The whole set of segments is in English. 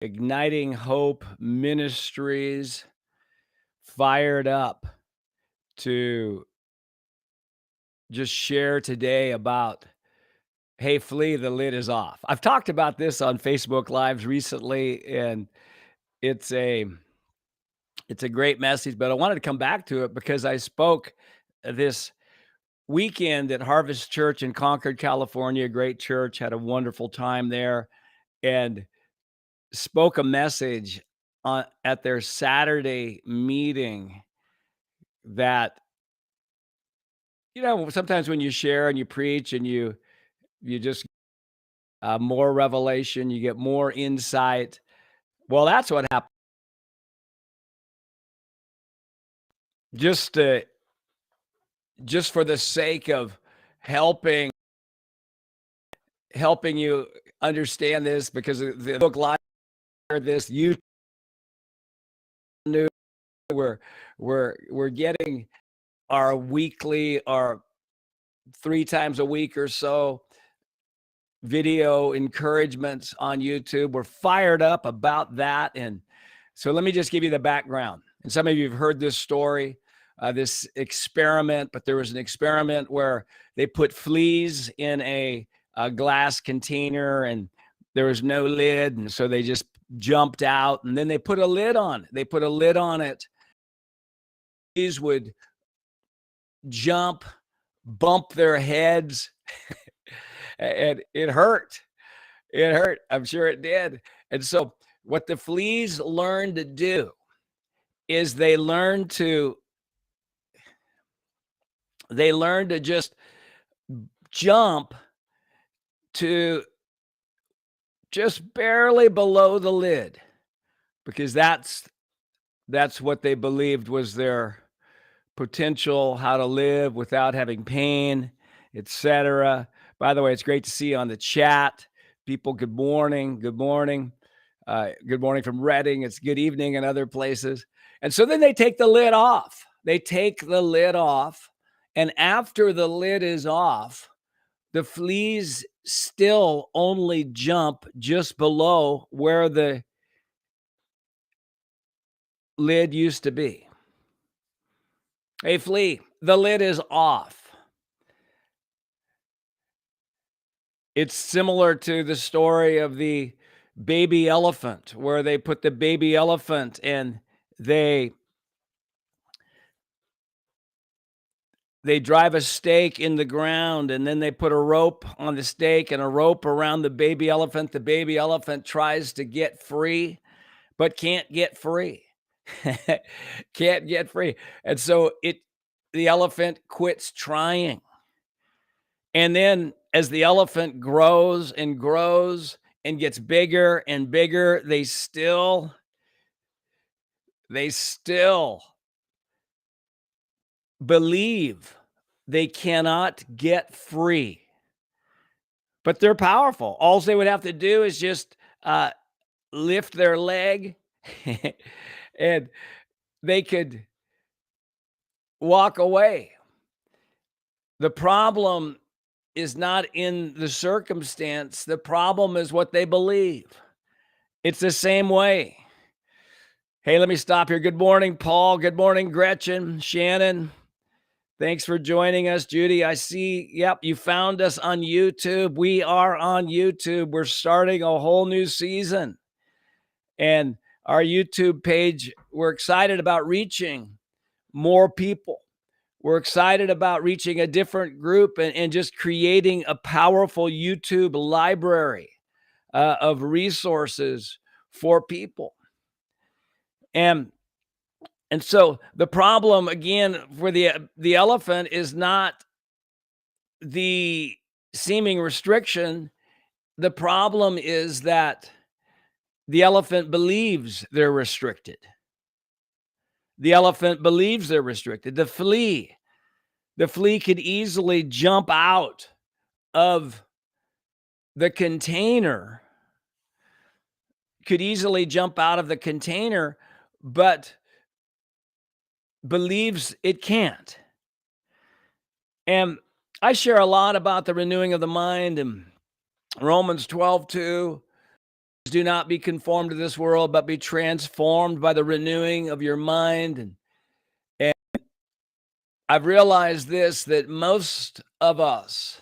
Igniting Hope Ministries, fired up to just share today about, hey, Flea, the lid is off. I've talked about this on Facebook Lives recently, and it's a it's a great message, but I wanted to come back to it because I spoke this weekend at Harvest Church in Concord, California, a great church, had a wonderful time there, and spoke a message at their Saturday meeting that, sometimes when you share and you preach and you just more revelation, you get more insight. Well, that's what happened. Just to, just for the sake of helping you understand this, because the book live this you knew we're getting our weekly or 3 times a week or so video encouragements on YouTube. We're fired up about that. And so let me just give you the background. And some of you have heard this story, this experiment, but there was an experiment where they put fleas in a glass container and there was no lid. And so they just jumped out, and then they put a lid on it. They put a lid on it. Fleas would jump, bump their heads, and it hurt. It hurt. I'm sure it did. And so what the fleas learned to do is they learned to just jump to just barely below the lid, because that's what they believed was their potential, how to live without having pain, etc. By the way, it's great to see you on the chat. People, good morning. Good morning. Good morning from Reading. It's good evening in other places. And so then they take the lid off. They take the lid off. And after the lid is off, the fleas still only jump just below where the lid used to be. Hey, Flea, the lid is off. It's similar to the story of the baby elephant, where they put the baby elephant and they drive a stake in the ground, and then they put a rope on the stake and a rope around the baby elephant. The baby elephant tries to get free, but can't get free. Can't get free. And so the elephant quits trying. And then as the elephant grows and grows and gets bigger and bigger, they still believe they cannot get free. But they're powerful. All they would have to do is just lift their leg and they could walk away. The problem is not in the circumstance. The problem is what they believe. It's the same way. Hey, let me stop here. Good morning, Paul. Good morning, Gretchen, Shannon. Thanks for joining us, Judy. I see, yep, you found us on YouTube. We are on YouTube. We're starting a whole new season. And our YouTube page, we're excited about reaching more people. We're excited about reaching a different group and just creating a powerful YouTube library of resources for people. And so the problem, again, for the elephant is not the seeming restriction. The problem is that the elephant believes they're restricted. The elephant believes they're restricted. The flea could easily jump out of the container, but believes it can't. And I share a lot about the renewing of the mind, and Romans 12:2 do not be conformed to this world, but be transformed by the renewing of your mind. And I've realized this, that most of us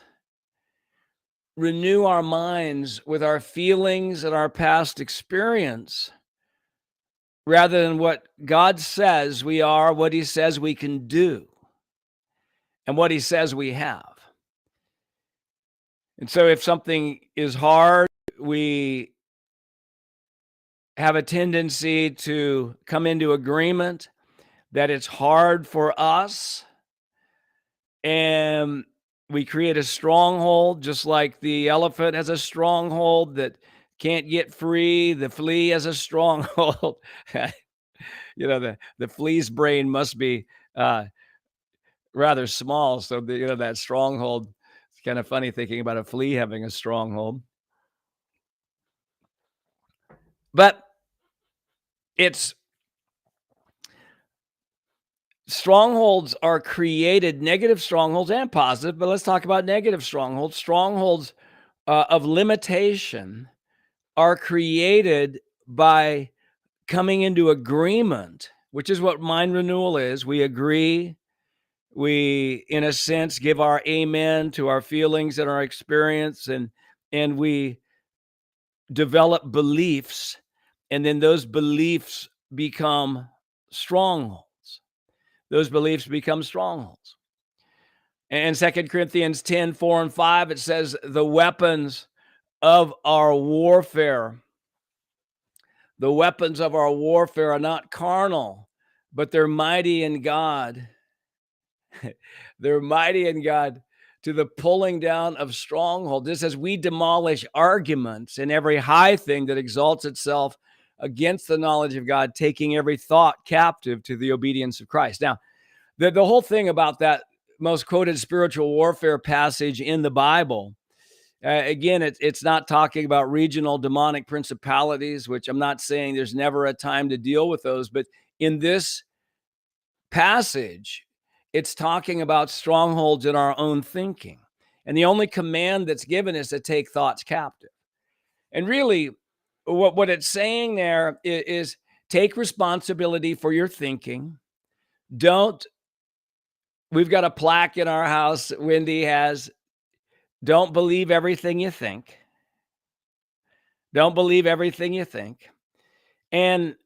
renew our minds with our feelings and our past experience rather than what God says we are, what he says we can do, and what he says we have. And so if something is hard, we have a tendency to come into agreement that it's hard for us, and we create a stronghold, just like the elephant has a stronghold that can't get free. The flea has a stronghold. The flea's brain must be uh, rather small, so that stronghold. It's kind of funny thinking about a flea having a stronghold, but it's strongholds are created, negative strongholds and positive, but let's talk about negative strongholds. Strongholds of limitation are created by coming into agreement, which is what mind renewal is. We agree, we, in a sense, give our amen to our feelings and our experience, and we develop beliefs, and then those beliefs become strongholds. Those beliefs become strongholds. And 2 Corinthians 10:4 and 5, it says, the weapons of our warfare, are not carnal, but they're mighty in God. They're mighty in God to the pulling down of strongholds. This says we demolish arguments and every high thing that exalts itself against the knowledge of God, taking every thought captive to the obedience of Christ. Now, the whole thing about that most quoted spiritual warfare passage in the Bible, again, it's not talking about regional demonic principalities, which I'm not saying there's never a time to deal with those, but in this passage, it's talking about strongholds in our own thinking. And the only command that's given is to take thoughts captive. And really, what it's saying there is take responsibility for your thinking. We've got a plaque in our house, Wendy has, don't believe everything you think. Don't believe everything you think. And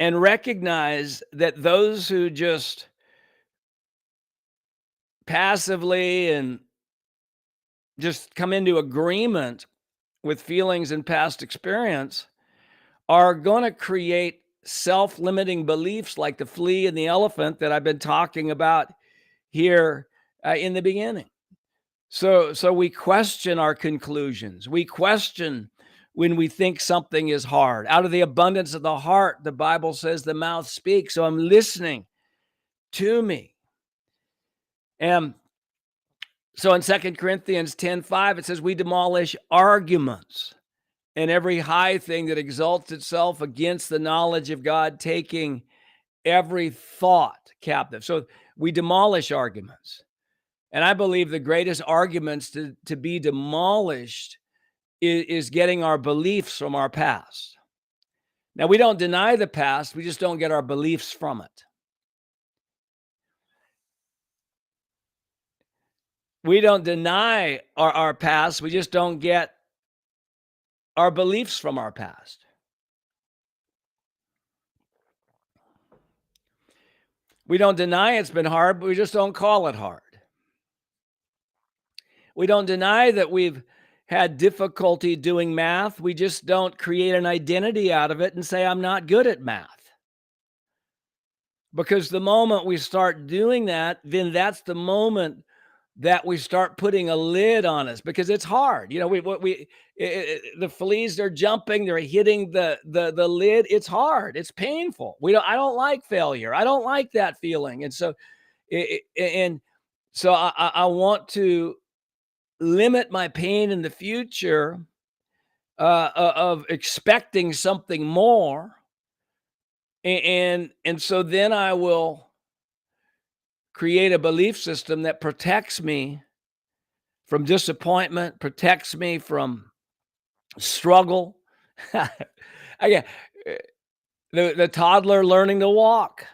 recognize that those who just passively and just come into agreement with feelings and past experience are going to create self-limiting beliefs like the flea and the elephant that I've been talking about here in the beginning. So we question our conclusions. We question when we think something is hard. Out of the abundance of the heart, the Bible says the mouth speaks. So I'm listening to me. And so in 2 Corinthians 10:5, it says we demolish arguments and every high thing that exalts itself against the knowledge of God, taking every thought captive. So we demolish arguments. And I believe the greatest arguments to be demolished is getting our beliefs from our past. Now, we don't deny the past, we just don't get our beliefs from it. We don't deny our past, we just don't get our beliefs from our past. We don't deny it's been hard, but we just don't call it hard. We don't deny that we've had difficulty doing math. We just don't create an identity out of it and say, I'm not good at math. Because the moment we start doing that, then that's the moment that we start putting a lid on us because it's hard. The fleas are jumping, they're hitting the lid. It's hard. It's painful. I don't like failure. I don't like that feeling. And so, I want to limit my pain in the future of expecting something more. And so then I will create a belief system that protects me from disappointment, protects me from struggle. Again, uh, the toddler learning to walk.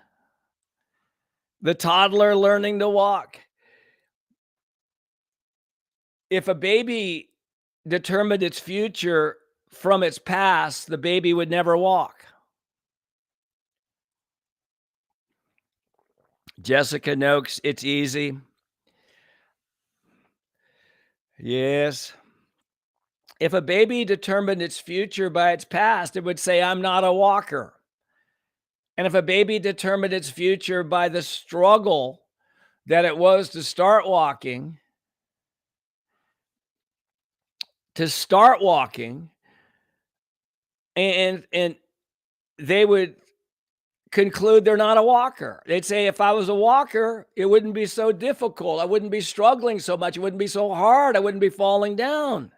The toddler learning to walk. If a baby determined its future from its past, the baby would never walk. Jessica Noakes, it's easy. Yes. If a baby determined its future by its past, it would say, I'm not a walker. And if a baby determined its future by the struggle that it was to start walking, and they would conclude they're not a walker. They'd say, if I was a walker, it wouldn't be so difficult. I wouldn't be struggling so much. It wouldn't be so hard. I wouldn't be falling down.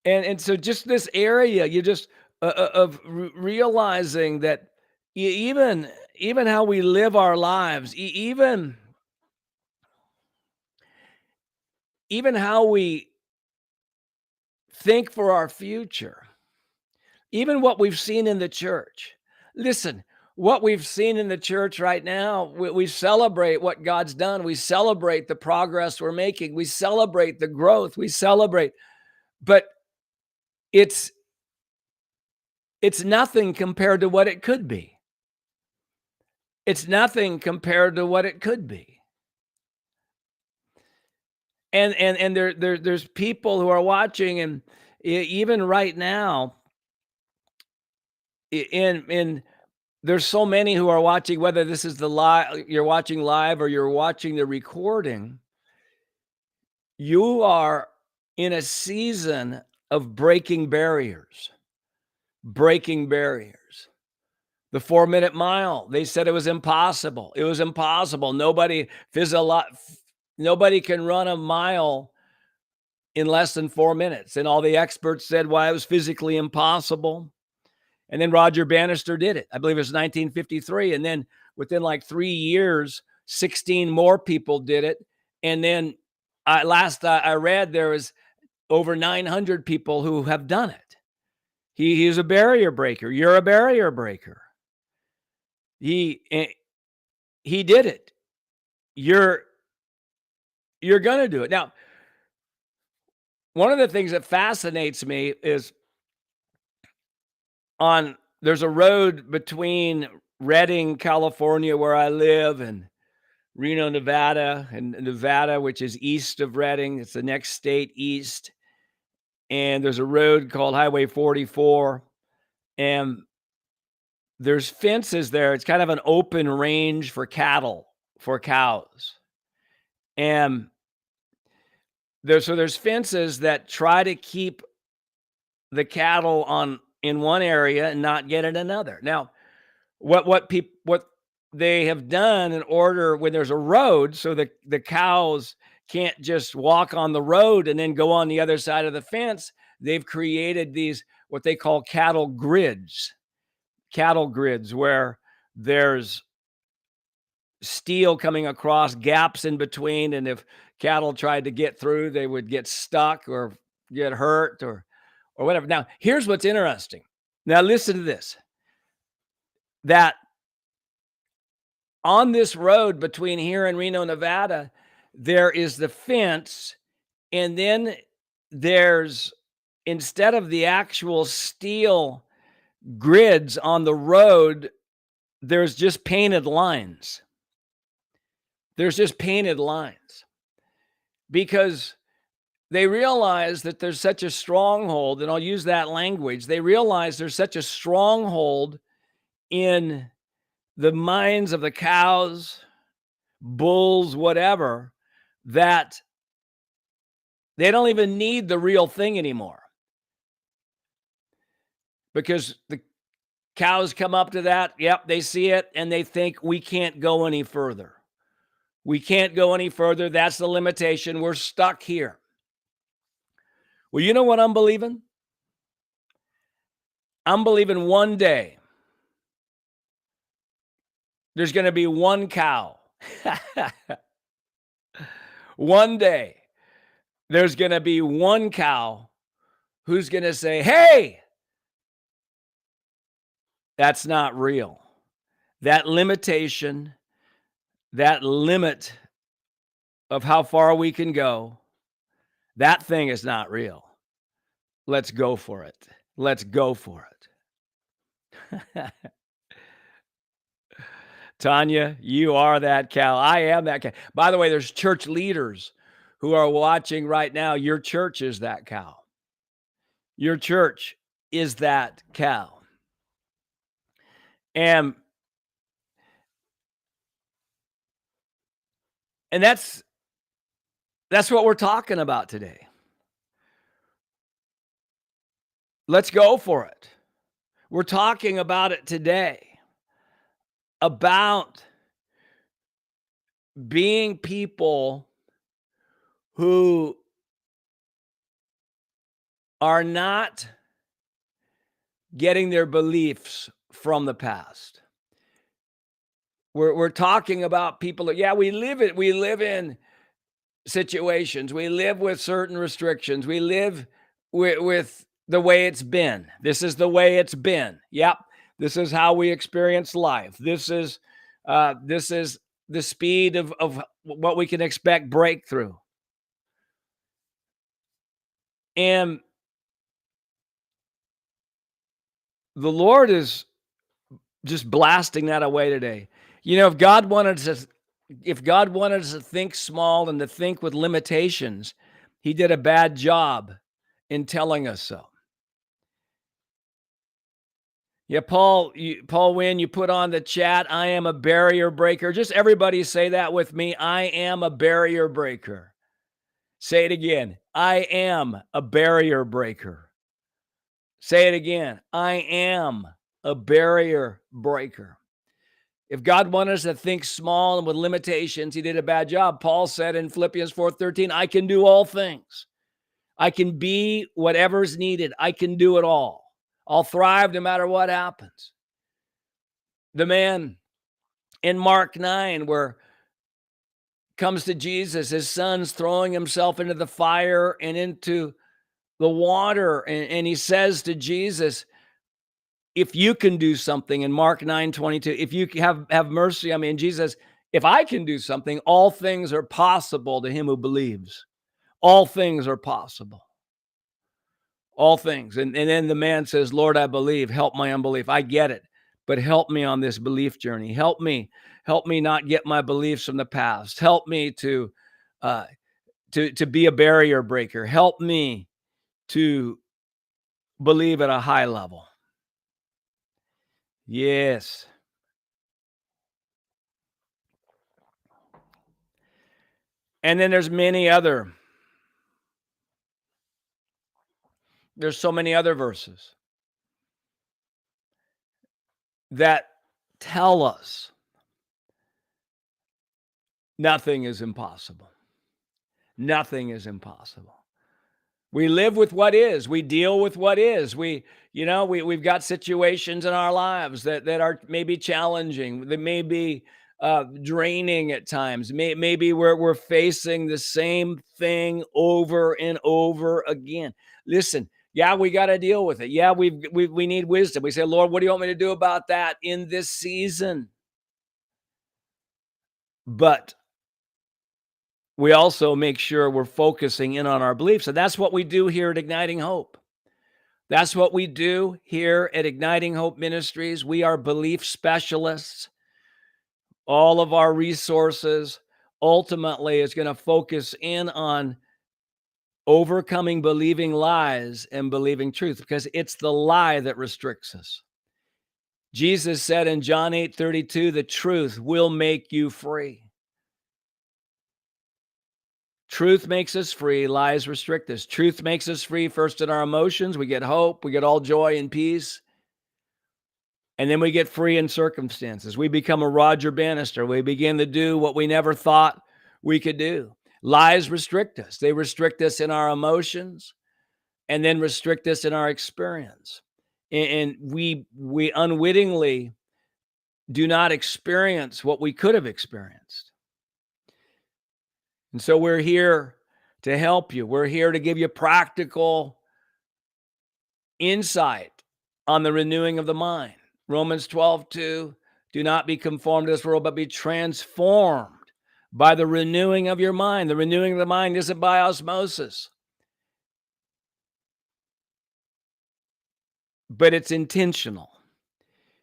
And so just this area, you just of realizing that even how we live our lives, even how we think for our future, even what we've seen in the church. Listen, what we've seen in the church right now, we celebrate what God's done. We celebrate the progress we're making. We celebrate the growth. We celebrate, but it's it's nothing compared to what it could be. It's nothing compared to what it could be. And there's people who are watching, and even right now, in there's so many who are watching, whether this is the live you're watching live or you're watching the recording, you are in a season of breaking barriers. Breaking barriers. The 4-minute mile, they said it was impossible. It was impossible. Nobody can run a mile in less than 4 minutes. And all the experts said why it was physically impossible. And then Roger Bannister did it. I believe it was 1953. And then within like 3 years, 16 more people did it. And then I read there was over 900 people who have done it. He's a barrier breaker. You're a barrier breaker. He did it. You're gonna do it. Now, one of the things that fascinates me is there's a road between Redding, California, where I live, and Reno, Nevada, and Nevada, which is east of Redding. It's the next state east. And there's a road called Highway 44, and there's fences there. It's kind of an open range for cows. And there's fences that try to keep the cattle in one area and not get in another. Now, what they have done in order when there's a road, so the cows can't just walk on the road and then go on the other side of the fence, they've created these what they call cattle grids where there's steel coming across gaps in between, and if cattle tried to get through, they would get stuck or get hurt or whatever. Now, here's what's interesting. Now, listen to this. That on this road between here and Reno, Nevada, there is the fence, and then there's, instead of the actual steel grids on the road, there's just painted lines. There's just painted lines because they realize that there's such a stronghold, and I'll use that language. They realize there's such a stronghold in the minds of the cows, bulls, whatever, that they don't even need the real thing anymore. Because the cows come up to that, yep, they see it, and they think we can't go any further. We can't go any further. That's the limitation. We're stuck here. Well, you know what I'm believing? I'm believing one day there's going to be one cow. One day, there's going to be one cow who's going to say, hey, that's not real. That limitation, that limit of how far we can go, that thing is not real. Let's go for it. Let's go for it. Tanya, you are that cow. I am that cow. By the way, there's church leaders who are watching right now. Your church is that cow. Your church is that cow. And that's what we're talking about today. Let's go for it. We're talking about it today, about being people who are not getting their beliefs from the past. We're talking about people that, yeah, we live in situations. We live with certain restrictions. We live with the way it's been. This is the way it's been. Yep. This is how we experience life. This is the speed of what we can expect breakthrough. And the Lord is just blasting that away today. You know, if God wanted us to think small and to think with limitations, he did a bad job in telling us so. Yeah, Paul Wynn, you put on the chat, I am a barrier breaker. Just everybody say that with me. I am a barrier breaker. Say it again. I am a barrier breaker. Say it again. I am a barrier breaker. If God wanted us to think small and with limitations, he did a bad job. Paul said in Philippians 4:13, I can do all things. I can be whatever's needed. I can do it all. I'll thrive no matter what happens. The man in Mark 9 where comes to Jesus, his son's throwing himself into the fire and into the water. And he says to Jesus, if you can do something, in Mark 9:22, if you have mercy on me. And Jesus, if I can do something, all things are possible to him who believes. All things are possible. All things. And then the man says, Lord, I believe, help my unbelief. I get it, but help me on this belief journey. Help me not get my beliefs from the past. Help me to be a barrier breaker. Help me to believe at a high level. Yes. And then there's so many other verses that tell us nothing is impossible. Nothing is impossible. We live with what is. We deal with what is. We've got situations in our lives that are maybe challenging, that may be draining at times. Maybe we're facing the same thing over and over again. Listen, yeah, we got to deal with it. Yeah, we need wisdom. We say, Lord, what do you want me to do about that in this season? But we also make sure we're focusing in on our beliefs. And that's what we do here at Igniting Hope. That's what we do here at Igniting Hope Ministries. We are belief specialists. All of our resources ultimately is going to focus in on overcoming believing lies and believing truth, because it's the lie that restricts us. Jesus said in John 8:32, the truth will make you free. Truth makes us free. Lies restrict us. Truth makes us free first in our emotions. We get hope. We get all joy and peace. And then we get free in circumstances. We become a Roger Bannister. We begin to do what we never thought we could do. Lies restrict us. They restrict us in our emotions and then restrict us in our experience. And we unwittingly do not experience what we could have experienced. And so we're here to help you. We're here to give you practical insight on the renewing of the mind. Romans 12:2, do not be conformed to this world, but be transformed by the renewing of your mind. The renewing of the mind isn't by osmosis, but it's intentional.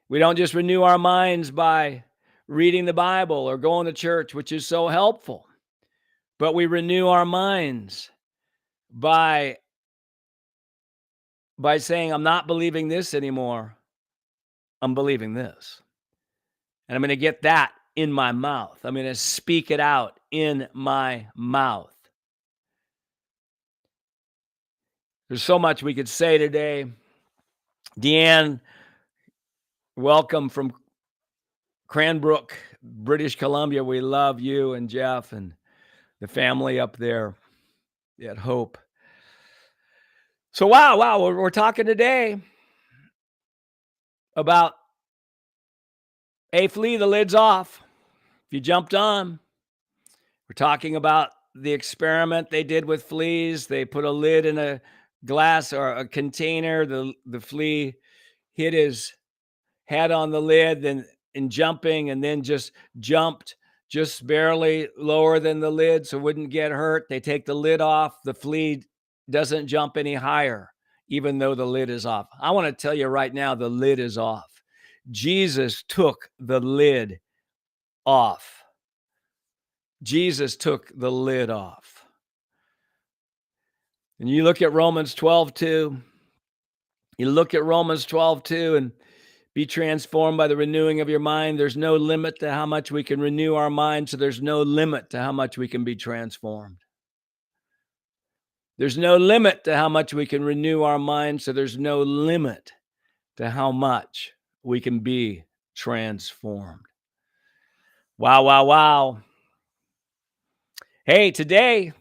We don't just renew our minds by reading the Bible or going to church, which is so helpful, but we renew our minds by saying, I'm not believing this anymore. I'm believing this. And I'm going to get that in my mouth. I'm going to speak it out in my mouth. There's so much we could say today. Deanne, welcome from Cranbrook, British Columbia. We love you and Jeff and the family up there at Hope. So, wow, we're talking today about, hey, Flea, the lid's off. If you jumped on, we're talking about the experiment they did with fleas. They put a lid in a glass or a container. The flea hit his head on the lid, then in jumping, and then just jumped just barely lower than the lid so it wouldn't get hurt. They take the lid off. The flea doesn't jump any higher, even though the lid is off. I want to tell you right now, the lid is off. Jesus took the lid off. Jesus took the lid off. And you look at Romans 12:2. You look at Romans 12:2 and be transformed by the renewing of your mind. There's no limit to how much we can renew our mind, so there's no limit to how much we can be transformed. There's no limit to how much we can renew our mind, so there's no limit to how much we can be transformed. Wow, wow, wow. Hey, today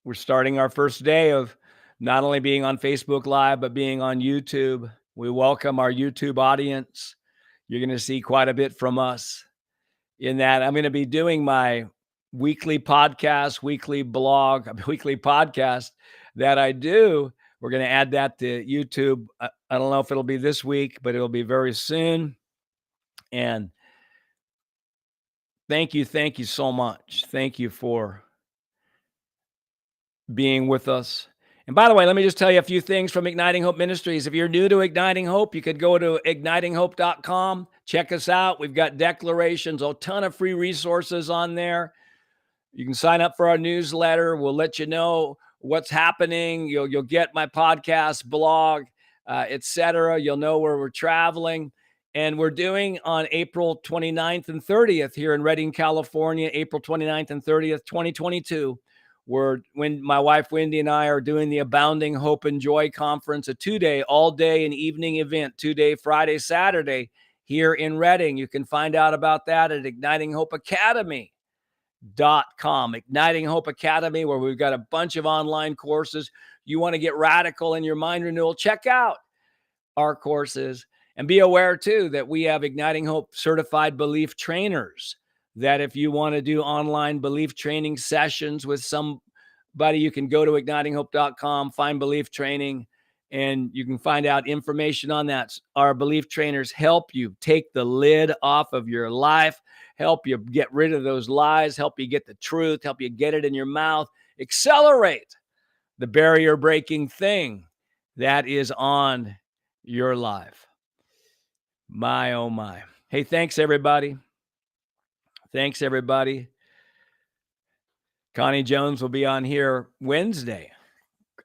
we're starting our first day of not only being on Facebook Live, but being on YouTube. We welcome our YouTube audience. You're going to see quite a bit from us in that. I'm going to be doing my weekly podcast, weekly blog, weekly podcast that I do. We're going to add that to YouTube. I don't know if it'll be this week, but it'll be very soon. And thank you so much. Thank you for being with us. And by the way, let me just tell you a few things from Igniting Hope Ministries. If you're new to Igniting Hope, you could go to ignitinghope.com. Check us out. We've got declarations, a ton of free resources on there. You can sign up for our newsletter. We'll let you know what's happening. You'll get my podcast, blog, etc. You'll know where we're traveling. And we're doing on April 29th and 30th here in Redding, California, April 29th and 30th, 2022. When my wife Wendy and I are doing the Abounding Hope and Joy Conference, a 2-day, all-day and evening event, 2-day, Friday, Saturday, here in Redding. You can find out about that at ignitinghopeacademy.com. Igniting Hope Academy, where we've got a bunch of online courses. You want to get radical in your mind renewal, check out our courses. And be aware, too, that we have Igniting Hope certified belief trainers, that if you want to do online belief training sessions with somebody, you can go to ignitinghope.com, find belief training, and you can find out information on that. Our belief trainers help you take the lid off of your life, help you get rid of those lies, help you get the truth, help you get it in your mouth, accelerate the barrier breaking thing that is on your life. My, oh my. Hey, thanks, everybody. Thanks, everybody. Connie Jones will be on here Wednesday,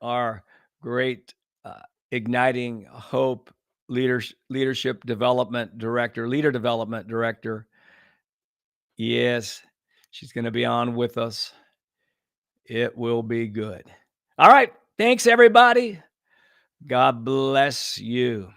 our great Igniting Hope leader development director. Yes, she's going to be on with us. It will be good. All right. Thanks, everybody. God bless you.